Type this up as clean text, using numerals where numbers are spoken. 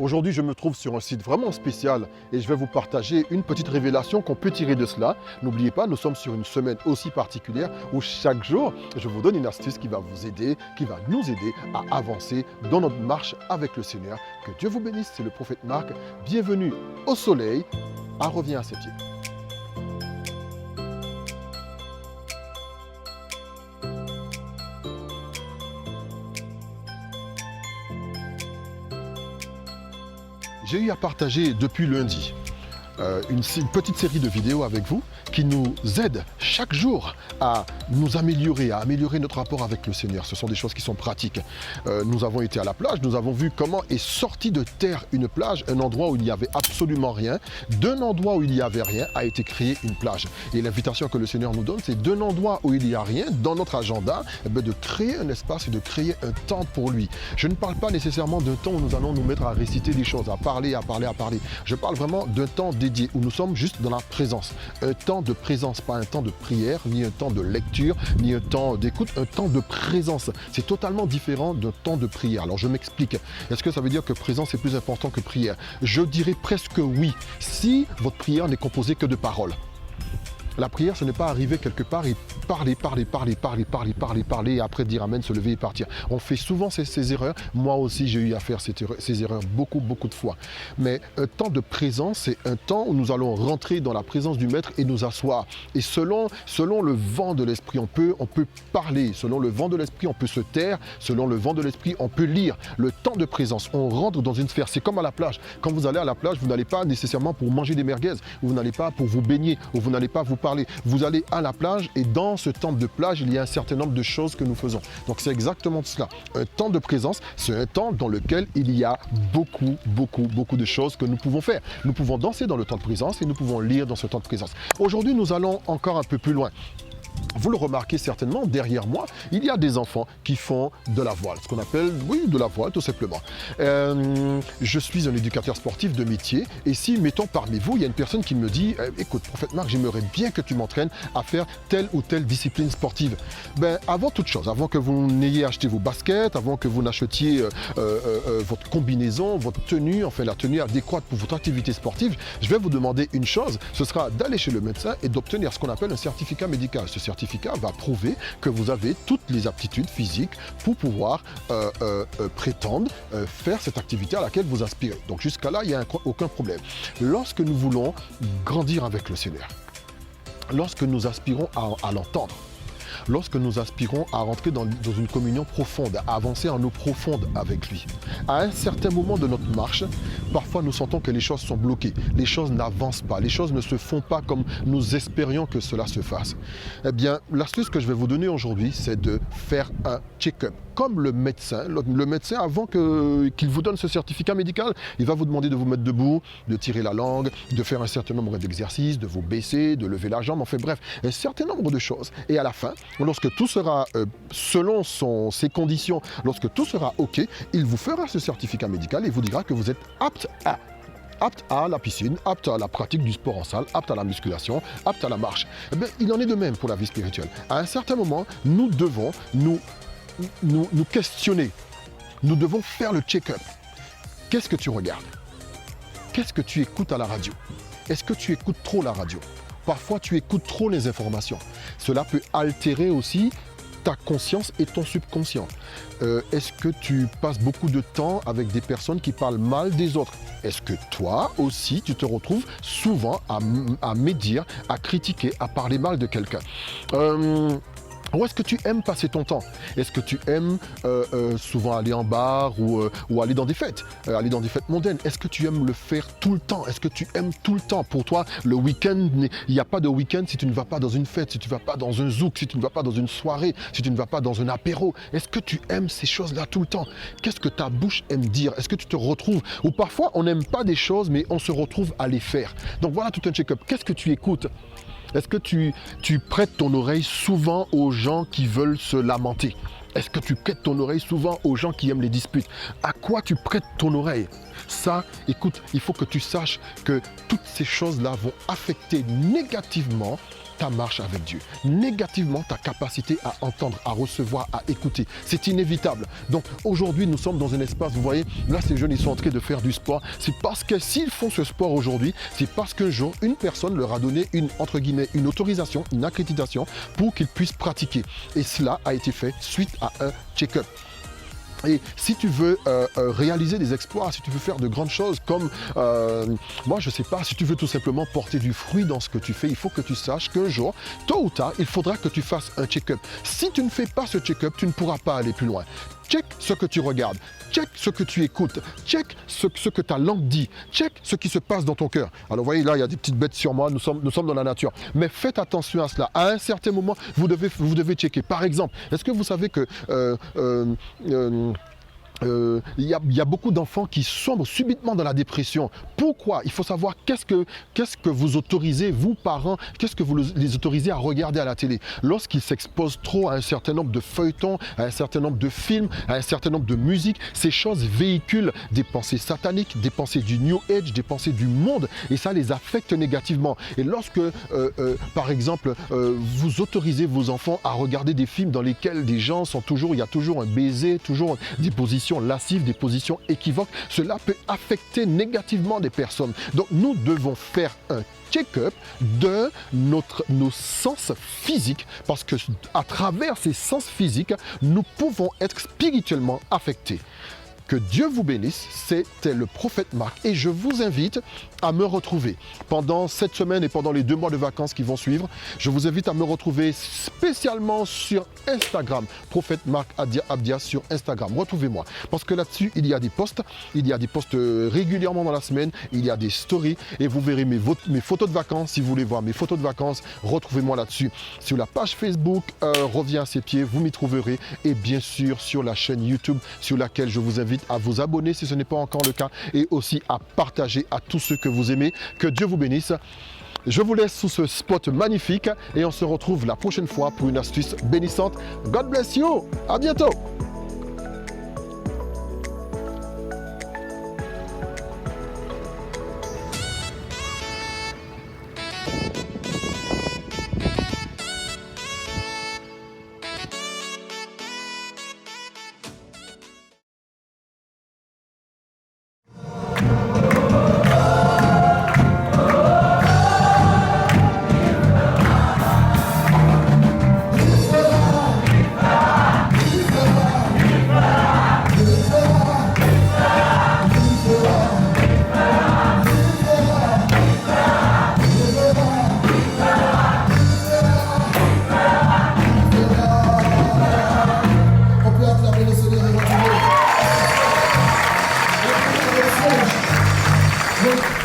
Aujourd'hui, je me trouve sur un site vraiment spécial et je vais vous partager une petite révélation qu'on peut tirer de cela. N'oubliez pas, nous sommes sur une semaine aussi particulière où chaque jour, je vous donne une astuce qui va vous aider, qui va nous aider à avancer dans notre marche avec le Seigneur. Que Dieu vous bénisse, c'est le prophète Marc. Bienvenue au soleil, à Revient à ses pieds. J'ai eu à partager depuis lundi une petite série de vidéos avec vous qui nous aident chaque jour à nous améliorer, à améliorer notre rapport avec le Seigneur. Ce sont des choses qui sont pratiques. Nous avons été à la plage, nous avons vu comment est sorti de terre une plage, un endroit où il n'y avait absolument rien. D'un endroit où il n'y avait rien a été créé une plage. Et l'invitation que le Seigneur nous donne, c'est d'un endroit où il n'y a rien, dans notre agenda, de créer un espace et de créer un temps pour lui. Je ne parle pas nécessairement d'un temps où nous allons nous mettre à réciter des choses, à parler. Je parle vraiment d'un temps dédié où nous sommes juste dans la présence. Un temps de présence, pas un temps de prière, ni un temps de lecture, ni un temps d'écoute, un temps de présence. C'est totalement différent d'un temps de prière. Alors je m'explique. Est-ce que ça veut dire que présence est plus important que prière? Je dirais presque oui, si votre prière n'est composée que de paroles. La prière, ce n'est pas arriver quelque part et parler, et après dire amen, se lever et partir. On fait souvent ces erreurs. Moi aussi, j'ai eu à faire ces erreurs beaucoup de fois. Mais un temps de présence, c'est un temps où nous allons rentrer dans la présence du Maître et nous asseoir. Et selon le vent de l'Esprit, on peut parler. Selon le vent de l'Esprit, on peut se taire. Selon le vent de l'Esprit, on peut lire. Le temps de présence, on rentre dans une sphère. C'est comme à la plage. Quand vous allez à la plage, vous n'allez pas nécessairement pour manger des merguez, ou vous n'allez pas pour vous baigner, ou vous n'allez pas vous parler. Vous allez à la plage et dans ce temps de plage, il y a un certain nombre de choses que nous faisons. Donc c'est exactement cela. Un temps de présence, c'est un temps dans lequel il y a beaucoup de choses que nous pouvons faire. Nous pouvons danser dans le temps de présence et nous pouvons lire dans ce temps de présence. Aujourd'hui, nous allons encore un peu plus loin. Vous le remarquez certainement, derrière moi, il y a des enfants qui font de la voile, ce qu'on appelle, de la voile tout simplement. Je suis un éducateur sportif de métier et si, mettons parmi vous, il y a une personne qui me dit « Écoute, prophète Marc, j'aimerais bien que tu m'entraînes à faire telle ou telle discipline sportive. » Avant toute chose, avant que vous n'ayez acheté vos baskets, avant que vous n'achetiez votre combinaison, votre tenue, enfin la tenue adéquate pour votre activité sportive, je vais vous demander une chose, ce sera d'aller chez le médecin et d'obtenir ce qu'on appelle un certificat médical. Ce certificat va prouver que vous avez toutes les aptitudes physiques pour pouvoir prétendre faire cette activité à laquelle vous aspirez. Donc jusqu'à là, il n'y a aucun problème. Lorsque nous voulons grandir avec le Seigneur, lorsque nous aspirons à l'entendre, lorsque nous aspirons à rentrer dans une communion profonde, à avancer en eau profonde avec lui. À un certain moment de notre marche, parfois nous sentons que les choses sont bloquées, les choses n'avancent pas, les choses ne se font pas comme nous espérions que cela se fasse. Eh bien, l'astuce que je vais vous donner aujourd'hui, c'est de faire un check-up. Comme le médecin, avant qu'il vous donne ce certificat médical, il va vous demander de vous mettre debout, de tirer la langue, de faire un certain nombre d'exercices, de vous baisser, de lever la jambe, enfin bref, un certain nombre de choses. Et à la fin, lorsque tout sera selon ses conditions, lorsque tout sera OK, il vous fera ce certificat médical et vous dira que vous êtes apte à la piscine, apte à la pratique du sport en salle, apte à la musculation, apte à la marche. Eh bien, il en est de même pour la vie spirituelle. À un certain moment, nous devons nous questionner. Nous devons faire le check-up. Qu'est-ce que tu regardes? Qu'est-ce que tu écoutes à la radio? Est-ce que tu écoutes trop la radio? Parfois, tu écoutes trop les informations. Cela peut altérer aussi ta conscience et ton subconscient. Est-ce que tu passes beaucoup de temps avec des personnes qui parlent mal des autres? Est-ce que toi aussi, tu te retrouves souvent à médire, à critiquer, à parler mal de quelqu'un? Où est-ce que tu aimes passer ton temps? Est-ce que tu aimes souvent aller en bar ou aller dans des fêtes mondaines? Est-ce que tu aimes le faire tout le temps? Est-ce que tu aimes tout le temps? Pour toi, le week-end, il n'y a pas de week-end si tu ne vas pas dans une fête, si tu ne vas pas dans un zouk, si tu ne vas pas dans une soirée, si tu ne vas pas dans un apéro. Est-ce que tu aimes ces choses-là tout le temps? Qu'est-ce que ta bouche aime dire? Est-ce que tu te retrouves? Ou parfois, on n'aime pas des choses, mais on se retrouve à les faire. Donc voilà tout un check-up. Qu'est-ce que tu écoutes? Est-ce que tu prêtes ton oreille souvent aux gens qui veulent se lamenter? Est-ce que tu prêtes ton oreille souvent aux gens qui aiment les disputes? À quoi tu prêtes ton oreille? Ça, écoute, il faut que tu saches que toutes ces choses-là vont affecter négativement ta marche avec Dieu, négativement ta capacité à entendre, à recevoir, à écouter. C'est inévitable. Donc aujourd'hui, nous sommes dans un espace, vous voyez, là ces jeunes, ils sont en train de faire du sport. C'est parce que s'ils font ce sport aujourd'hui, c'est parce qu'un jour, une personne leur a donné entre guillemets, une autorisation, une accréditation pour qu'ils puissent pratiquer. Et cela a été fait suite à un check-up. Et si tu veux réaliser des exploits, si tu veux faire de grandes choses comme, moi je ne sais pas, si tu veux tout simplement porter du fruit dans ce que tu fais, il faut que tu saches qu'un jour, tôt ou tard, il faudra que tu fasses un check-up. Si tu ne fais pas ce check-up, tu ne pourras pas aller plus loin. Check ce que tu regardes, check ce que tu écoutes, check ce que ta langue dit, check ce qui se passe dans ton cœur. Alors vous voyez là, il y a des petites bêtes sur moi, nous sommes dans la nature. Mais faites attention à cela. À un certain moment, vous devez checker. Par exemple, est-ce que vous savez que il y a beaucoup d'enfants qui sombrent subitement dans la dépression. Pourquoi? Il faut savoir qu'est-ce que vous autorisez, vous parents, qu'est-ce que vous les autorisez à regarder à la télé. Lorsqu'ils s'exposent trop à un certain nombre de feuilletons, à un certain nombre de films, à un certain nombre de musiques, ces choses véhiculent des pensées sataniques, des pensées du New Age, des pensées du monde, et ça les affecte négativement. Et lorsque, par exemple, vous autorisez vos enfants à regarder des films dans lesquels des gens sont il y a toujours un baiser, toujours des positions lascives, des positions équivoques, cela peut affecter négativement des personnes. Donc nous devons faire un check-up de nos sens physiques, parce que à travers ces sens physiques, nous pouvons être spirituellement affectés. Que Dieu vous bénisse, c'était le prophète Marc et je vous invite à me retrouver pendant cette semaine et pendant les 2 mois de vacances qui vont suivre. Je vous invite à me retrouver spécialement sur Instagram, prophète Marc Abdia sur Instagram. Retrouvez-moi parce que là-dessus, il y a des posts régulièrement dans la semaine, il y a des stories et vous verrez mes photos de vacances. Si vous voulez voir mes photos de vacances, retrouvez-moi là-dessus. Sur la page Facebook, Reviens à ses pieds, vous m'y trouverez et bien sûr sur la chaîne YouTube sur laquelle je vous invite à vous abonner si ce n'est pas encore le cas et aussi à partager à tous ceux que vous aimez. Que Dieu vous bénisse. Je vous laisse sous ce spot magnifique et on se retrouve la prochaine fois pour une astuce bénissante. God bless you. À bientôt. Look.